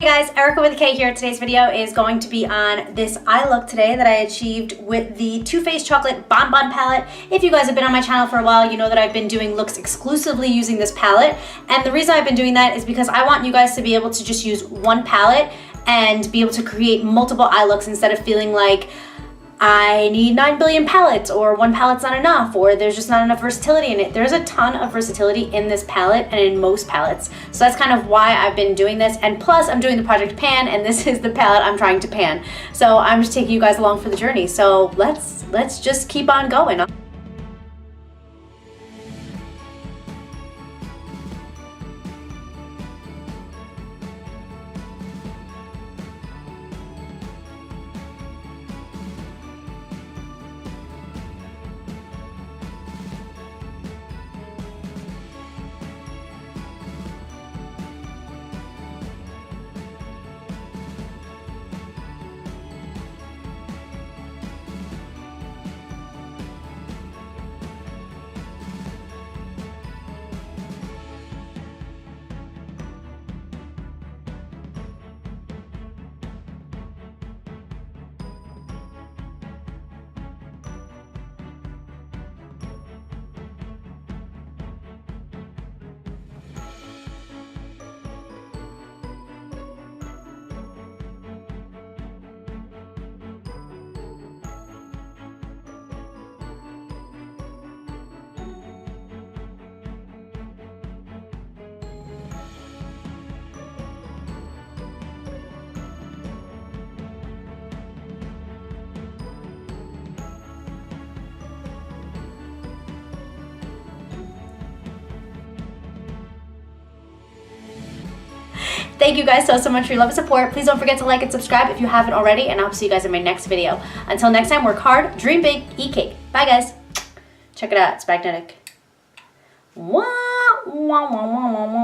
Hey guys, Erika with a K here. Today's video is going to be on this eye look today that I achieved with the Too Faced Chocolate Bonbon palette. If you guys have been on my channel for a while, you know that I've been doing looks exclusively using this palette. And the reason I've been doing that is because I want you guys to be able to just use one palette and be able to create multiple eye looks instead of feeling like I need 9 billion palettes, or one palette's not enough, or there's just not enough versatility in it. There's a ton of versatility in this palette and in most palettes. So that's kind of why I've been doing this. And plus I'm doing the Project Pan, and this is the palette I'm trying to pan. So I'm just taking you guys along for the journey. So let's just keep on going. Thank you guys so much for your love and support. Please don't forget to like and subscribe if you haven't already, and I'll see you guys in my next video. Until next time, work hard, dream big, eat cake. Bye guys. Check it out, it's magnetic. Wah, wah, wah, wah, wah, wah.